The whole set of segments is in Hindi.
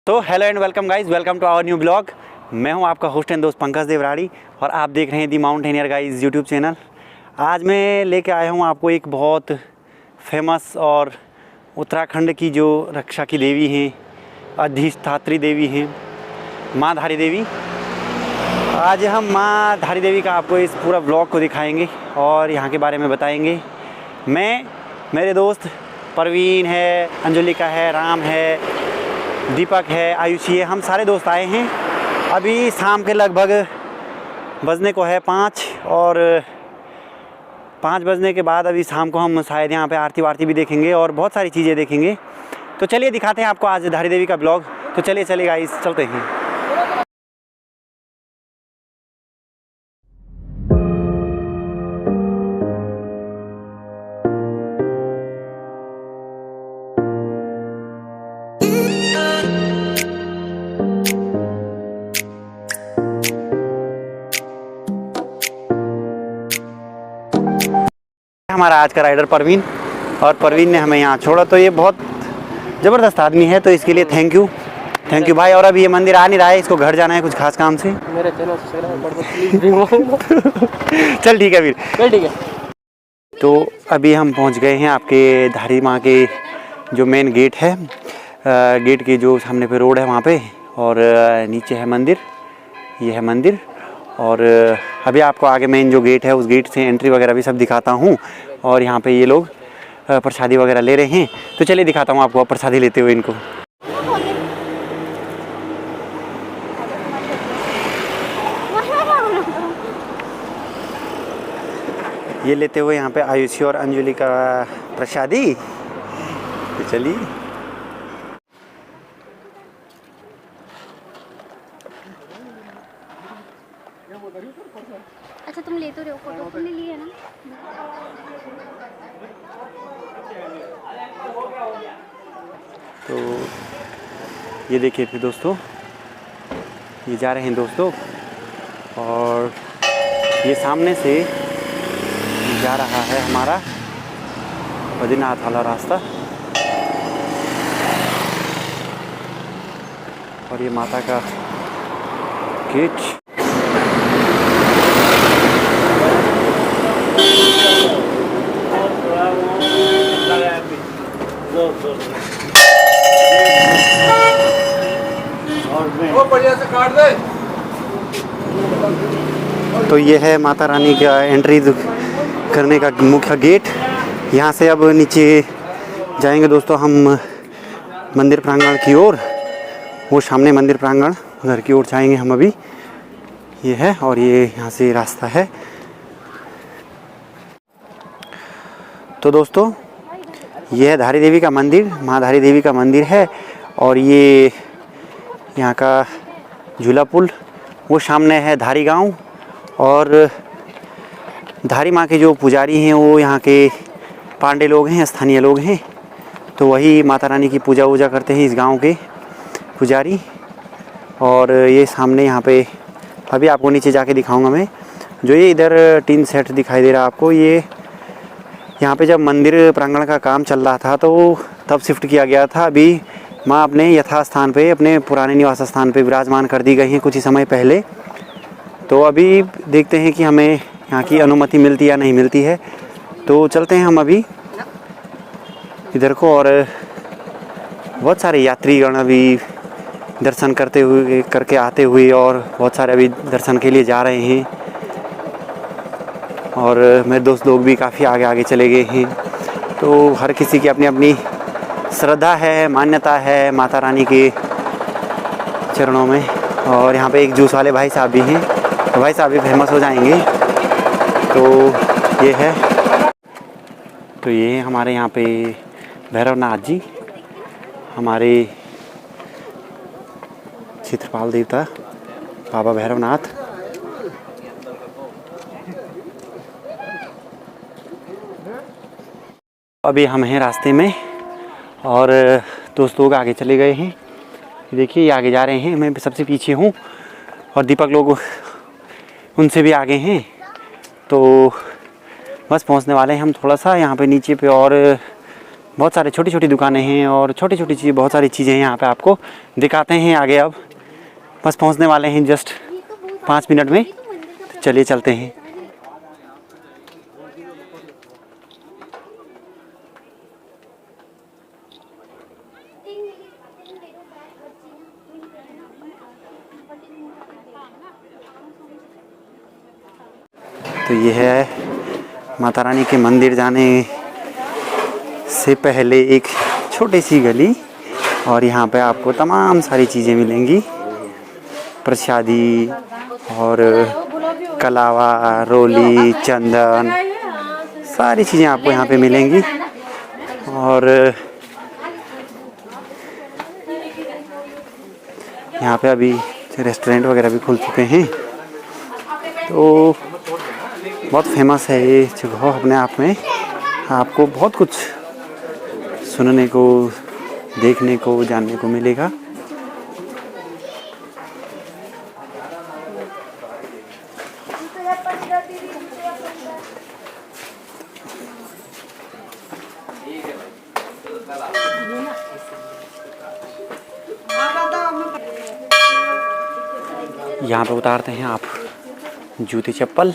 तो hello and welcome guys, welcome to our new blog. मैं हूं आपका होस्ट एंड दोस्त पंकज देवराड़ी और आप देख रहे हैं दी माउंटेनियर गाइस यूट्यूब चैनल। आज मैं लेके आया हूं आपको एक बहुत फेमस और उत्तराखंड की जो रक्षा की देवी हैं, अधिष्ठात्री देवी हैं, माँ धारी देवी। आज हम माँ धारी देवी का आपको इस पूरा ब्लॉग को दिखाएंगे और यहाँ के बारे में बताएंगे। मेरे दोस्त परवीन है, अंजुलिका है, राम है, दीपक है, आयुषी है, हम सारे दोस्त आए हैं। अभी शाम के लगभग बजने को है 5 और 5 बजने के बाद अभी शाम को हम शायद यहाँ पे आरती वारती भी देखेंगे और बहुत सारी चीज़ें देखेंगे। तो चलिए दिखाते हैं आपको आज धारी देवी का ब्लॉग। तो चलिए गाइस चलते हैं। हमारा आज का राइडर परवीन, और परवीन ने हमें यहाँ छोड़ा, तो ये बहुत ज़बरदस्त आदमी है, तो इसके लिए थैंक यू भाई। और अभी ये मंदिर आ नहीं रहा है, इसको घर जाना है कुछ खास काम से। मेरे चैनल से चल ठीक है फिर, चल ठीक है। तो अभी हम पहुँच गए हैं आपके धारी माँ के जो मेन गेट है, गेट के जो सामने पे रोड है वहाँ पे, और नीचे है मंदिर, ये है मंदिर। और अभी आपको आगे मेन जो गेट है उस गेट से एंट्री वगैरह भी सब दिखाता हूँ। और यहाँ पे ये लोग प्रसादी वगैरह ले रहे हैं, तो चलिए दिखाता हूँ आपको प्रसादी लेते हुए इनको। ये लेते हुए यहाँ पे आयुषी और अंजलि का प्रसादी। तो चलिए अच्छा तुम ले तो रहे हो, फोटो तुमने ली है ना। तो ये देखिए फिर दोस्तों, ये जा रहे हैं दोस्तों, और ये सामने से जा रहा है हमारा बद्रीनाथ वाला रास्ता। और ये माता का गेट। तो ये है माता रानी का एंट्री करने का मुख्य गेट। यहाँ से अब नीचे जाएंगे दोस्तों हम मंदिर प्रांगण की ओर। वो सामने मंदिर प्रांगण, उधर की ओर जाएंगे हम अभी। ये है, और ये यहाँ से रास्ता है। तो दोस्तों ये है धारी देवी का मंदिर, माँ धारी देवी का मंदिर है। और ये यहाँ का झूला पुल, वो सामने है धारी गांव। और धारी माँ के जो पुजारी हैं वो यहाँ के पांडे लोग हैं, स्थानीय लोग हैं। तो वही माता रानी की पूजा वूजा करते हैं इस गांव के पुजारी। और ये सामने यहाँ पे अभी आपको नीचे जाके दिखाऊंगा मैं, जो ये इधर टीन सेट दिखाई दे रहा आपको, ये यहाँ पे जब मंदिर प्रांगण का काम चल रहा था तो तब शिफ्ट किया गया था। अभी माँ अपने यथास्थान पे, अपने पुराने निवास स्थान पे विराजमान कर दी गई हैं कुछ ही समय पहले। तो अभी देखते हैं कि हमें यहाँ की अनुमति मिलती या नहीं मिलती है। तो चलते हैं हम अभी इधर को। और बहुत सारे यात्रीगण अभी दर्शन करके आते हुए, और बहुत सारे अभी दर्शन के लिए जा रहे हैं। और मेरे दोस्त लोग भी काफ़ी आगे चले गए हैं। तो हर किसी की अपनी अपनी श्रद्धा है, मान्यता है माता रानी के चरणों में। और यहाँ पे एक जूस वाले भाई साहब भी हैं, तो भाई साहब भी फेमस हो जाएंगे। तो ये है, तो ये हमारे यहाँ पे भैरवनाथ जी, हमारे क्षेत्रपाल देवता बाबा भैरवनाथ। अभी हम हैं रास्ते में और दोस्त लोग आगे चले गए हैं। देखिए ये आगे जा रहे हैं, मैं सबसे पीछे हूँ और दीपक लोग उनसे भी आगे हैं। तो बस पहुंचने वाले हैं हम। थोड़ा सा यहाँ पे नीचे पे और बहुत सारे छोटी छोटी दुकानें हैं और छोटी छोटी चीज़, बहुत सारी चीज़ें यहाँ पे आपको दिखाते हैं आगे। अब बस पहुँचने वाले हैं जस्ट 5 मिनट में, तो चलिए चलते हैं। तो ये है माता रानी के मंदिर जाने से पहले एक छोटी सी गली, और यहाँ पे आपको तमाम सारी चीज़ें मिलेंगी, प्रसादी और कलावा, रोली, चंदन, सारी चीज़ें आपको यहाँ पे मिलेंगी। और यहाँ पे अभी रेस्टोरेंट वगैरह भी खुल चुके हैं, तो बहुत फेमस है ये जगह अपने आप में। आपको बहुत कुछ सुनने को, देखने को, जानने को मिलेगा। यहाँ पे उतारते हैं आप जूते चप्पल।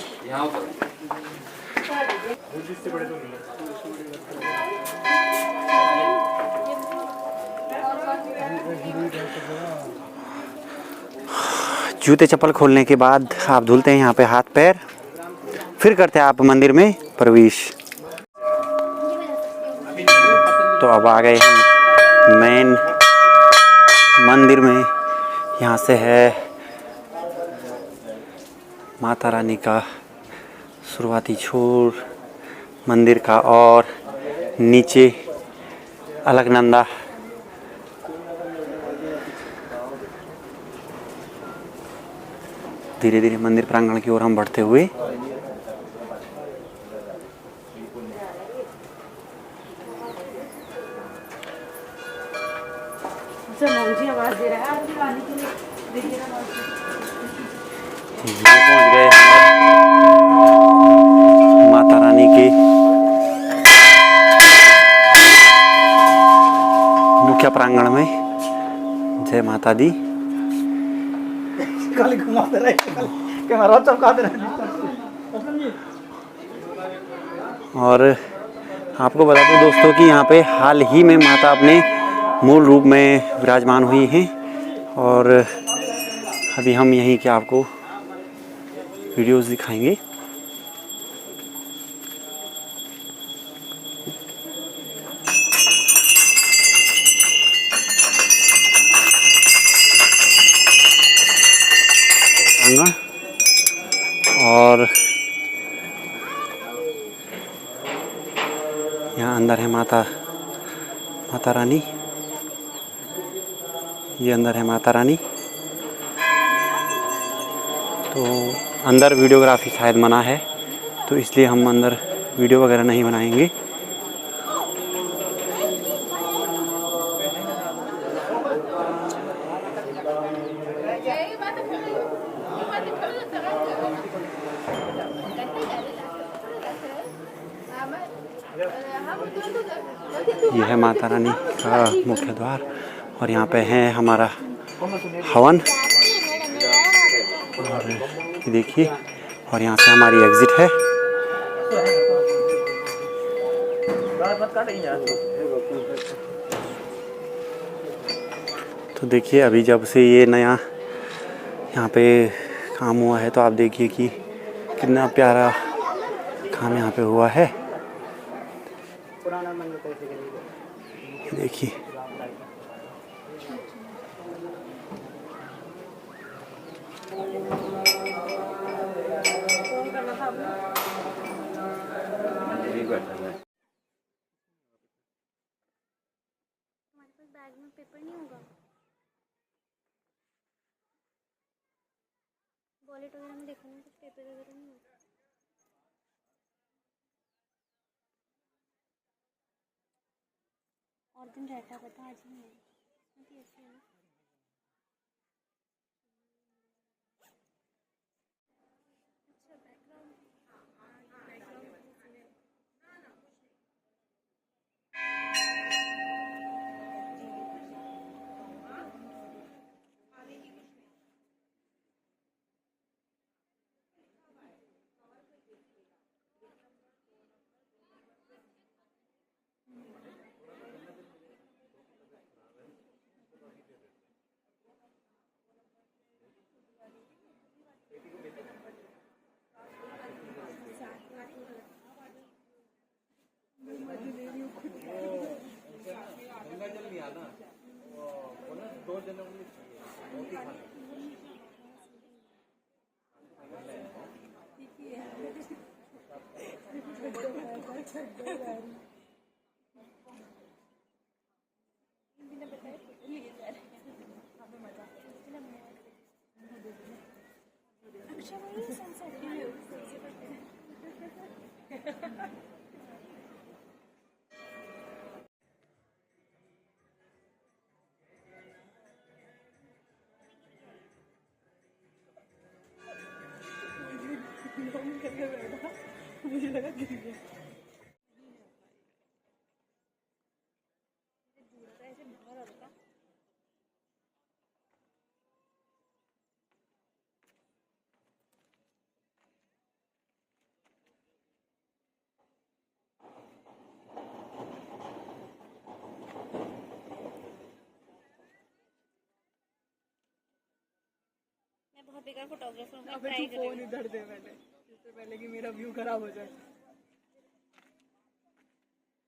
जूते चप्पल खोलने के बाद आप धुलते हैं यहाँ पे हाथ पैर, फिर करते हैं आप मंदिर में प्रवेश। तो अब आ गए हम मेन मंदिर में। यहाँ से है माता रानी का शुरुआती छोर मंदिर का, और नीचे अलकनंदा। धीरे धीरे मंदिर प्रांगण की ओर हम बढ़ते हुए पहुंच गए माता रानी के मुख्य प्रांगण में। जय माता दी। और आपको बता दूं दोस्तों कि यहाँ पे हाल ही में माता अपने मूल रूप में विराजमान हुई हैं, और अभी हम यहीं के आपको वीडियोस दिखाएंगे। और यहाँ अंदर है माता रानी। ये अंदर है माता रानी। तो अंदर वीडियोग्राफी शायद मना है, तो इसलिए हम अंदर वीडियो वगैरह नहीं बनाएंगे। यह है माता रानी का मुख्य द्वार, और यहाँ पे है हमारा हवन, और ये देखिए, और यहाँ से हमारी एग्जिट है। तो देखिए, अभी जब से ये नया यहाँ पे काम हुआ है, तो आप देखिए कि कितना प्यारा काम यहाँ पे हुआ है। देखिए, बैग में पेपर नहीं होगा, वॉलेट वगैरह में देखा ना, कुछ पेपर वगैरह नहीं होगा। और दिन रहता पता, आज नहीं है। ऐसे है। अच्छा बैकग्राउंड मैं बहुत बेकार फोटोग्राफर हूँ, मैं अबे ट्राई तू कर रही फोन इधर दे पहले, इससे पहले कि मेरा व्यू खराब हो जाए। हूँ।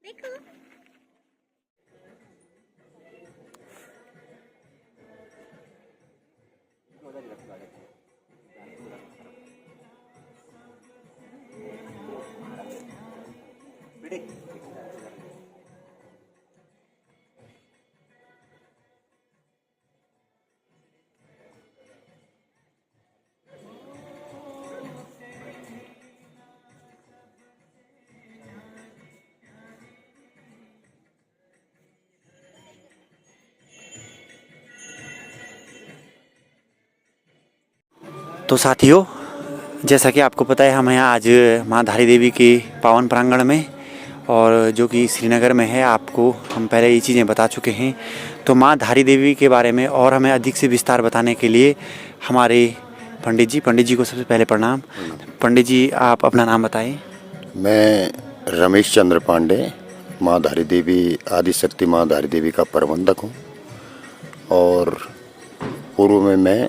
देखो तो साथियों, जैसा कि आपको पता है हम हैं आज माँ धारी देवी के पावन प्रांगण में, और जो कि श्रीनगर में है। आपको हम पहले ये चीज़ें बता चुके हैं। तो माँ धारी देवी के बारे में और हमें अधिक से विस्तार बताने के लिए हमारे पंडित जी को सबसे पहले प्रणाम। पंडित जी, आप अपना नाम बताएं। मैं रमेश चंद्र पांडे, माँ धारी देवी आदिशक्ति माँ धारी देवी का प्रबंधक हूँ, और पूर्व में मैं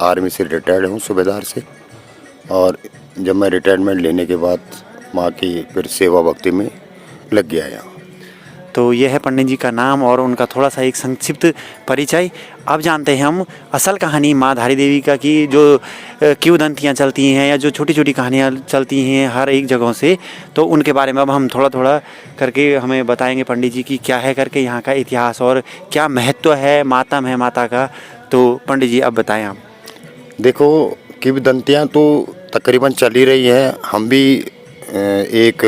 आर्मी से रिटायर्ड हूँ, सूबेदार से। और जब मैं रिटायरमेंट लेने के बाद माँ की फिर सेवा भक्ति में लग गया यहाँ। तो यह है पंडित जी का नाम और उनका थोड़ा सा एक संक्षिप्त परिचय। अब जानते हैं हम असल कहानी माँ धारी देवी का, कि जो किंवदंतियाँ चलती हैं या जो छोटी छोटी कहानियाँ चलती हैं हर एक जगहों से, तो उनके बारे में अब हम थोड़ा थोड़ा करके हमें बताएंगे पंडित जी कि क्या है करके यहाँ का इतिहास और क्या महत्व है, मातम है माता का। तो पंडित जी अब बताएं आप। देखो, किंवदंतियाँ तो तकरीबन चल ही रही हैं। हम भी एक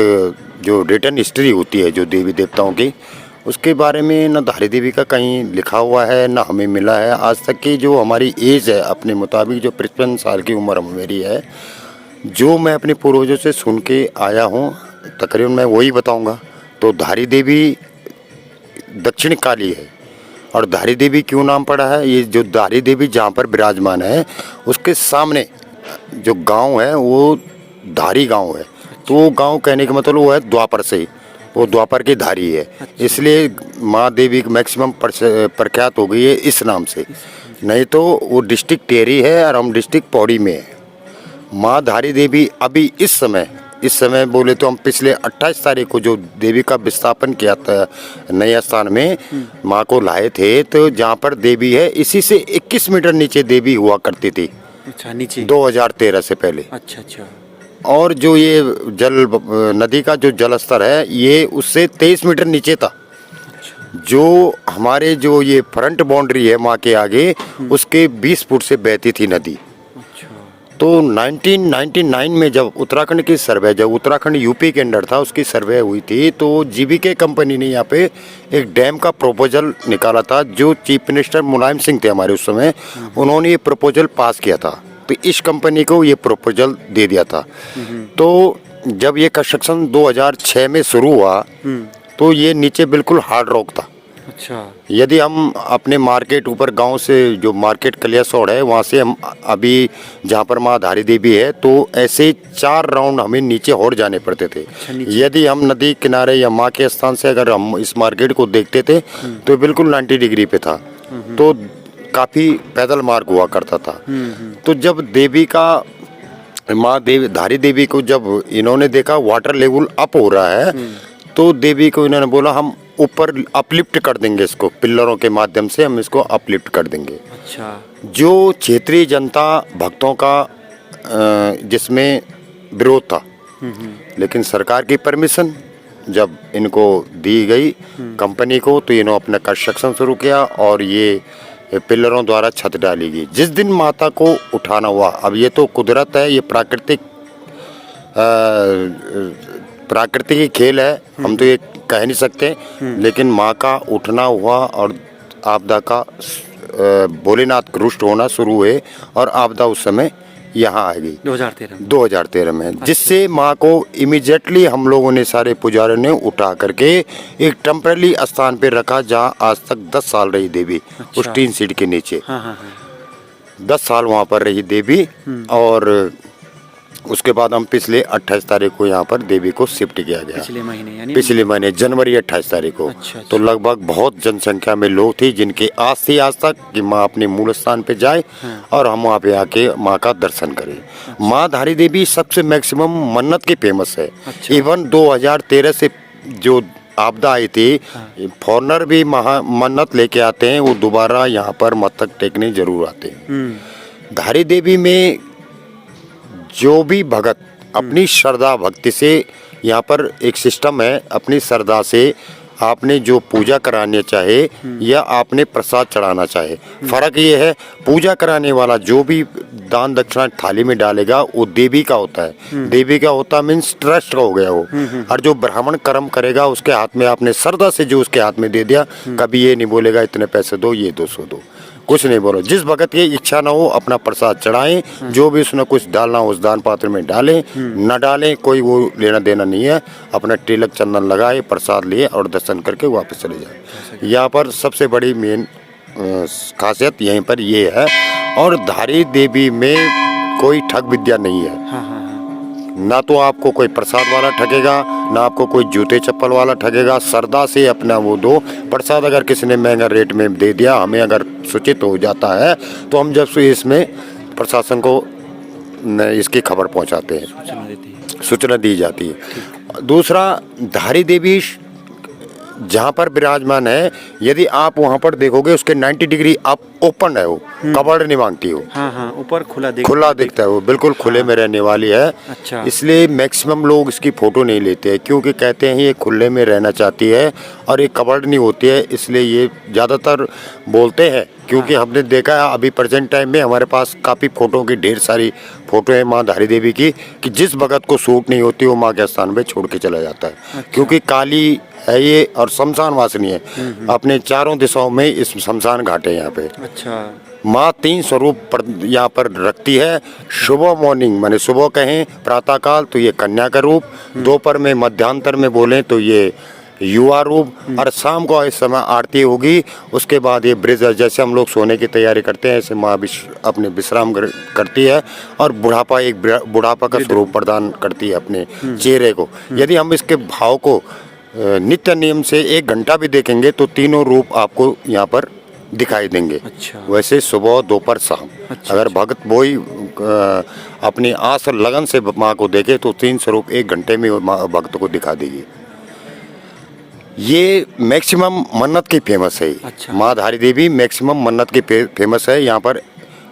जो रिटर्न हिस्ट्री होती है जो देवी देवताओं की, उसके बारे में न धारी देवी का कहीं लिखा हुआ है न हमें मिला है। आज तक की जो हमारी एज है अपने मुताबिक, जो 55 साल की उम्र मेरी है, जो मैं अपने पूर्वजों से सुन के आया हूँ तकरीबन मैं वही बताऊँगा। तो धारी देवी दक्षिण काली है। और धारी देवी क्यों नाम पड़ा है, ये जो धारी देवी जहाँ पर विराजमान है उसके सामने जो गांव है वो धारी गांव है। तो वो गांव कहने का मतलब वो है द्वापर से, वो द्वापर की धारी है, इसलिए माँ देवी मैक्सिमम प्रख्यात हो गई है इस नाम से। नहीं तो वो डिस्ट्रिक्ट टेरी है और हम डिस्ट्रिक्ट पौड़ी में है। माँ धारी देवी अभी इस समय बोले तो हम पिछले 28 तारीख को जो देवी का विस्थापन किया था नए स्थान में, माँ को लाए थे, तो जहाँ पर देवी है इसी से 21 मीटर नीचे देवी हुआ करती थी। अच्छा, नीचे 2013 से पहले। अच्छा। और जो ये नदी का जो जल स्तर है ये उससे 23 मीटर नीचे था। जो हमारे जो ये फ्रंट बाउंड्री है माँ के आगे, उसके 20 फुट से बहती थी नदी। तो 1999 में जब उत्तराखंड की सर्वे, जब उत्तराखंड यूपी के अंडर था, उसकी सर्वे हुई थी, तो जीवीके कंपनी ने यहाँ पे एक डैम का प्रपोजल निकाला था। जो चीफ मिनिस्टर मुलायम सिंह थे हमारे उस समय, उन्होंने ये प्रपोजल पास किया था। तो इस कंपनी को ये प्रपोजल दे दिया था। तो जब ये कंस्ट्रक्शन 2006 में शुरू हुआ तो ये नीचे बिल्कुल हार्ड रॉक था। अच्छा। यदि हम अपने मार्केट ऊपर गांव से जो मार्केट कलियासोड़ है वहाँ से हम अभी जहाँ पर माँ धारी देवी है, तो ऐसे 4 राउंड हमें नीचे होड़ जाने पड़ते थे। यदि हम नदी किनारे या माँ के स्थान से अगर हम इस मार्केट को देखते थे तो बिल्कुल 90 डिग्री पे था। तो काफ़ी पैदल मार्ग हुआ करता था। तो जब देवी का माँ देवी धारी देवी को जब इन्होंने देखा वाटर लेवल अप हो रहा है, तो देवी को इन्होंने बोला हम ऊपर अपलिफ्ट कर देंगे, इसको पिल्लरों के माध्यम से हम इसको अपलिफ्ट कर देंगे। अच्छा। जो क्षेत्रीय जनता भक्तों का जिसमें विरोध था, लेकिन सरकार की परमिशन जब इनको दी गई कंपनी को, तो इन्होंने अपना कंस्ट्रक्शन शुरू किया और ये पिल्लरों द्वारा छत डाली गई। जिस दिन माता को उठाना हुआ, अब ये तो कुदरत है, ये प्राकृतिक खेल है, हम तो ये कह नहीं सकते, लेकिन माँ का उठना हुआ और आपदा का भोलेनाथ रुष्ट होना शुरू हुए और आपदा उस समय यहाँ आ गई 2013 में, जिससे माँ को इमीडिएटली हम लोगों ने सारे पुजारियों ने उठा करके एक टेम्पररी स्थान पे रखा, जहाँ आज तक 10 साल रही देवी। अच्छा। उस टीन सीट के नीचे। हाँ हाँ हाँ। 10 साल वहाँ पर रही देवी और उसके बाद हम पिछले 28 तारीख को यहाँ पर देवी को शिफ्ट किया गया। पिछले महीने जनवरी 28 तारीख को। अच्छा। तो लगभग बहुत जनसंख्या में लोग थे जिनकी आस थी आज तक कि माँ अपने मूल स्थान पे जाए और हम वहाँ पे आके माँ का दर्शन करें। माँ धारी देवी सबसे मैक्सिमम मन्नत की फेमस है। इवन 2013 से जो आपदा आई थी, फॉरनर भी मन्नत लेके आते हैं, वो दोबारा यहाँ पर मस्तक टेकने जरूर आते हैं। धारी देवी में जो भी भगत अपनी श्रद्धा भक्ति से, यहाँ पर एक सिस्टम है, अपनी श्रद्धा से आपने जो पूजा करानी चाहे या आपने प्रसाद चढ़ाना चाहे, फर्क ये है पूजा कराने वाला जो भी दान दक्षिणा थाली में डालेगा वो देवी का होता है। देवी का होता मीन्स ट्रस्ट का हो गया वो। और जो ब्राह्मण कर्म करेगा उसके हाथ में आपने श्रद्धा से जो उसके हाथ में दे दिया, कभी ये नहीं बोलेगा इतने पैसे दो, ये 200 दो, कुछ नहीं बोलो। जिस भगत की इच्छा ना हो अपना प्रसाद चढ़ाएं, जो भी उसने कुछ डालना हो उस दान पात्र में डालें, न डालें, कोई वो लेना देना नहीं है। अपना तिलक चंदन लगाए, प्रसाद लिए और दर्शन करके वापस चले जाए। यहाँ पर सबसे बड़ी मेन खासियत यहीं पर ये है। और धारी देवी में कोई ठग विद्या नहीं है। ना तो आपको कोई प्रसाद वाला ठगेगा, ना आपको कोई जूते चप्पल वाला ठगेगा। श्रद्धा से अपना वो दो। प्रसाद अगर किसी ने महंगा रेट में दे दिया, हमें अगर सूचित हो जाता है तो हम जब से इसमें प्रशासन को इसकी खबर पहुंचाते हैं, सूचना दी जाती है। दूसरा, धारी देवी जहाँ पर विराजमान है, यदि आप वहाँ पर देखोगे उसके 90 डिग्री आप ओपन है, वो कबड़ नहीं मांगती हो। हाँ, ऊपर खुला दिखता है, वो बिल्कुल खुले में रहने वाली है। अच्छा। इसलिए मैक्सिमम लोग इसकी फोटो नहीं लेते हैं, क्योंकि कहते हैं ये खुले में रहना चाहती है और ये कबड़ नहीं होती है, इसलिए ये ज़्यादातर बोलते हैं। क्योंकि हमने देखा है अभी प्रेजेंट टाइम में हमारे पास काफ़ी फ़ोटो की ढेर सारी फ़ोटो है माँ धारी देवी की, कि जिस भगत को सूट नहीं होती वो माँ के स्थान पे छोड़ के चला जाता है। अच्छा। क्योंकि काली है ये और शमशान वासिनी है। अपने चारों दिशाओं में इस शमशान घाट है यहाँ पे। अच्छा। माँ 3 स्वरूप यहाँ पर रखती है। सुबह मॉर्निंग माने सुबह कहें प्रातः काल तो ये कन्या का रूप, दोपहर में मध्यांतर में बोलें तो ये युवा रूप, और शाम को इस समय आरती होगी। उसके बाद ये ब्रिज, जैसे हम लोग सोने की तैयारी करते हैं ऐसे माँ अपने विश्राम करती है और बुढ़ापा का स्वरूप प्रदान करती है अपने चेहरे को। यदि हम इसके भाव को नित्य नियम से 1 घंटा भी देखेंगे तो तीनों रूप आपको यहाँ पर दिखाई देंगे। अच्छा। वैसे सुबह दोपहर शाम। अच्छा। अगर भक्त वही अपनी आस और लगन से माँ को देखे तो 3 स्वरूप 1 घंटे में भक्त को दिखा देगी। ये मैक्सिमम मन्नत की फेमस है। अच्छा। माँ धारी देवी मैक्सिमम मन्नत की फेमस है। यहाँ पर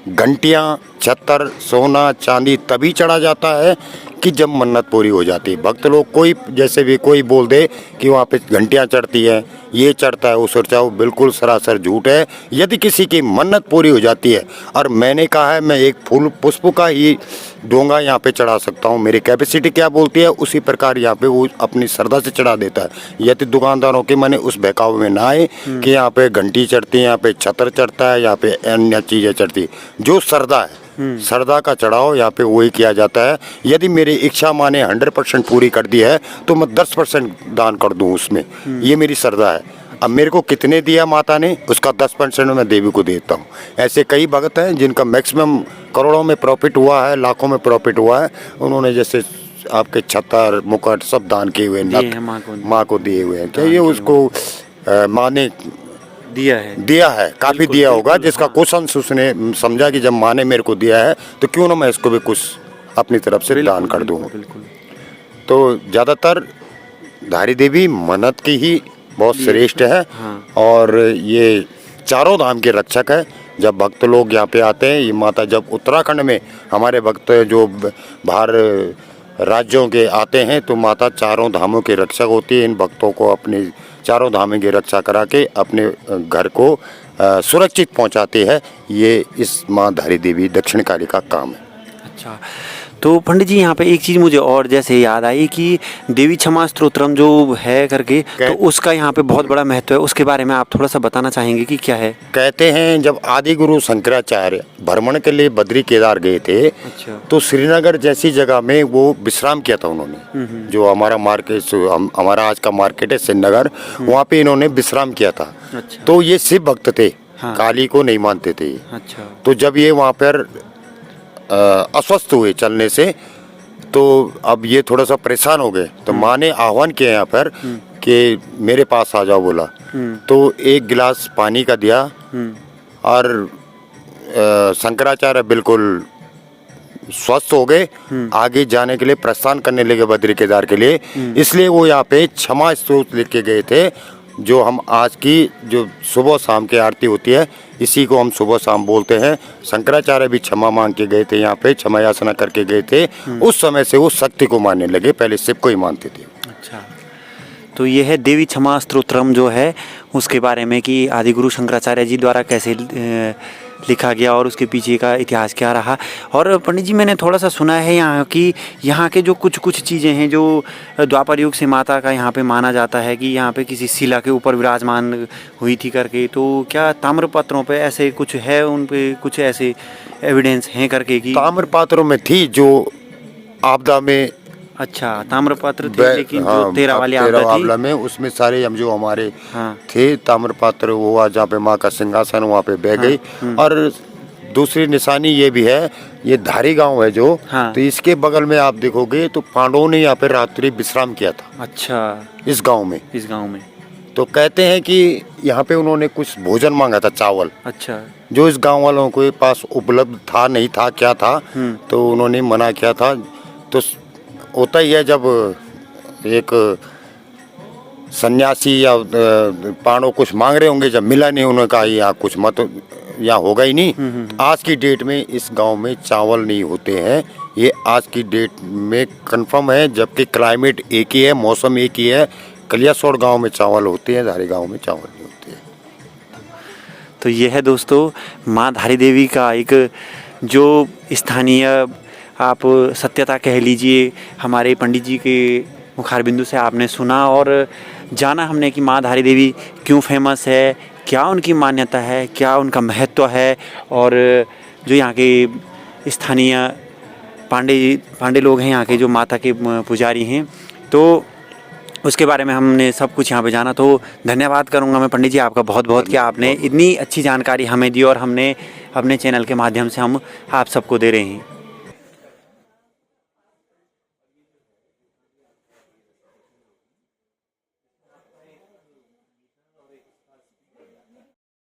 घंटियाँ, छत्तर, सोना, चांदी तभी चढ़ा जाता है कि जब मन्नत पूरी हो जाती है। भक्त लोग कोई जैसे भी कोई बोल दे कि वहाँ पे घंटियाँ चढ़ती है, ये चढ़ता है, वो चढ़ता है, वो बिल्कुल सरासर झूठ है। यदि किसी की मन्नत पूरी हो जाती है, और मैंने कहा है मैं एक फूल पुष्प का ही डोंगा यहाँ पे चढ़ा सकता हूँ, मेरी कैपेसिटी क्या बोलती है उसी प्रकार यहाँ पे वो अपनी श्रद्धा से चढ़ा देता है। यदि दुकानदारों के मैंने उस बहकावे में ना आए कि यहाँ पे घंटी चढ़ती है, यहाँ पे छतर चढ़ता है, यहाँ पे अन्य चीज़ें चढ़ती, जो श्रद्धा है श्रद्धा का चढ़ाव यहाँ पे वही किया जाता है। यदि मेरी इच्छा माने 100% पूरी कर दी है तो मैं 10% दान कर दूँ उसमें, ये मेरी श्रद्धा है। अब मेरे को कितने दिया माता ने उसका 10% मैं देवी को देता हूँ। ऐसे कई भगत हैं जिनका मैक्सिमम करोड़ों में प्रॉफिट हुआ है, लाखों में प्रॉफिट हुआ है। उन्होंने जैसे आपके छतर मुकुट सब दान किए हुए, माँ को दिए हुए हैं। चाहिए उसको माँ ने दिया है काफ़ी दिया होगा, जिसका क्वेश्चन उसने समझा कि जब माँ ने मेरे को दिया है तो क्यों ना मैं इसको भी कुछ अपनी तरफ से दान कर दूँ। तो ज़्यादातर धारी देवी मन्नत की ही बहुत श्रेष्ठ है। हाँ। और ये चारों धाम के रक्षक है। जब भक्त लोग यहाँ पे आते हैं, ये माता जब उत्तराखंड में हमारे भक्त जो बाहर राज्यों के आते हैं तो माता चारों धामों की रक्षक होती है। इन भक्तों को अपने चारों धामों की रक्षा करा के अपने घर को सुरक्षित पहुँचाते हैं। ये इस माँ धारी देवी दक्षिण काली का काम है। अच्छा, तो पंडित जी यहाँ पे एक चीज़ मुझे और जैसे याद आई कि देवी क्षमा स्तोत्रम जो है करके, तो उसका यहाँ पे बहुत बड़ा महत्व है। उसके बारे में आप थोड़ा सा बताना चाहेंगे कि क्या है? कहते हैं जब आदि गुरु शंकराचार्य भ्रमण के लिए बद्री केदार गए थे, अच्छा। तो श्रीनगर जैसी जगह में वो विश्राम किया था उन्होंने। जो हमारा मार्केट, हमारा आज का मार्केट है श्रीनगर, वहाँ पे इन्होंने विश्राम किया था। अच्छा। तो ये शिव भक्त थे। हाँ। काली को नहीं मानते थे। अच्छा। तो जब ये वहाँ पर अस्वस्थ हुए चलने से, तो अब ये थोड़ा सा परेशान हो गए। तो माँ ने आह्वान किया यहाँ पर कि मेरे पास आ जाओ बोला। तो एक गिलास पानी का दिया और शंकराचार्य बिल्कुल स्वस्थ हो गए। आगे जाने के लिए प्रस्थान करने लगे बद्री केदार के लिए। इसलिए वो यहाँ पे क्षमा स्तोत्र लिख के गए थे, जो हम आज की जो सुबह शाम की आरती होती है, इसी को हम सुबह शाम बोलते हैं। शंकराचार्य भी क्षमा मांग के गए थे यहाँ पे, क्षमा याचना करके गए थे। उस समय से वो शक्ति को मानने लगे, पहले शिव को ही मानते थे। अच्छा, तो ये है देवी क्षमा स्तोत्रम जो है उसके बारे में कि आदि गुरु शंकराचार्य जी द्वारा कैसे लिखा गया और उसके पीछे का इतिहास क्या रहा। और पंडित जी मैंने थोड़ा सा सुना है यहाँ के जो कुछ चीज़ें हैं जो द्वापर युग से माता का यहाँ पे माना जाता है कि यहाँ पे किसी शिला के ऊपर विराजमान हुई थी करके, तो क्या ताम्रपत्रों पे ऐसे कुछ है, उन पे कुछ ऐसे एविडेंस हैं करके कि? ताम्रपात्रों में थी जो आपदा में। अच्छा, ताम्रपात्र थे, लेकिन जो तेरह वाली आपदा में उसमें सारे हम जो हमारे थे ताम्रपात्र हुआ, जहाँ पे माँ का सिंहासन वहाँ पे बह गई। और दूसरी निशानी ये भी है, ये धारी गांव है जो, तो इसके बगल में आप देखोगे तो पांडवों ने यहाँ पे रात्रि विश्राम किया था। अच्छा, इस गांव में तो कहते हैं कि यहाँ पे उन्होंने कुछ भोजन मांगा था, चावल। अच्छा, जो इस गांव वालों के पास उपलब्ध था नहीं था, क्या था, तो उन्होंने मना किया था। तो होता ही है जब एक सन्यासी या पांडव कुछ मांग रहे होंगे, जब मिला नहीं, उन्होंने कहा यहाँ कुछ मत, यहाँ होगा ही नहीं। आज की डेट में इस गांव में चावल नहीं होते हैं, ये आज की डेट में कंफर्म है। जबकि क्लाइमेट एक ही है, मौसम एक ही है। कलियासोड़ गांव में चावल होते हैं, धारी गांव में चावल नहीं होते हैं। तो ये है दोस्तों माँ धारी देवी का एक जो स्थानीय आप सत्यता कह लीजिए, हमारे पंडित जी के मुखारबिंदु से आपने सुना और जाना हमने कि माँ धारी देवी क्यों फेमस है, क्या उनकी मान्यता है, क्या उनका महत्व है। और जो यहाँ के स्थानीय पांडे लोग हैं, यहाँ के जो माता के पुजारी हैं, तो उसके बारे में हमने सब कुछ यहाँ पे जाना। तो धन्यवाद करूँगा मैं पंडित जी आपका बहुत बहुत कि आपने इतनी अच्छी जानकारी हमें दी और हमने अपने चैनल के माध्यम से हम आप सबको दे रहे हैं।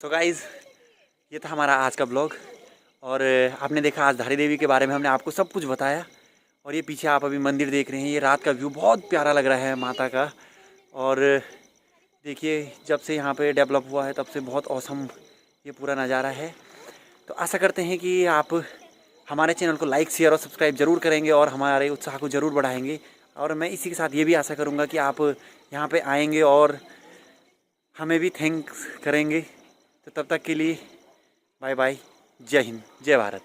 तो गाइज़, ये था हमारा आज का ब्लॉग और आपने देखा आज धारी देवी के बारे में हमने आपको सब कुछ बताया। और ये पीछे आप अभी मंदिर देख रहे हैं, ये रात का व्यू बहुत प्यारा लग रहा है माता का। और देखिए जब से यहाँ पे डेवलप हुआ है तब से बहुत औसम ये पूरा नज़ारा है। तो आशा करते हैं कि आप हमारे चैनल को लाइक, शेयर और सब्सक्राइब ज़रूर करेंगे और हमारे उत्साह को ज़रूर बढ़ाएंगे। और मैं इसी के साथ ये भी आशा करूँगा कि आप यहाँ पे आएंगे और हमें भी थैंक्स करेंगे। तो तब तक के लिए बाय बाय, जय हिंद, जय भारत।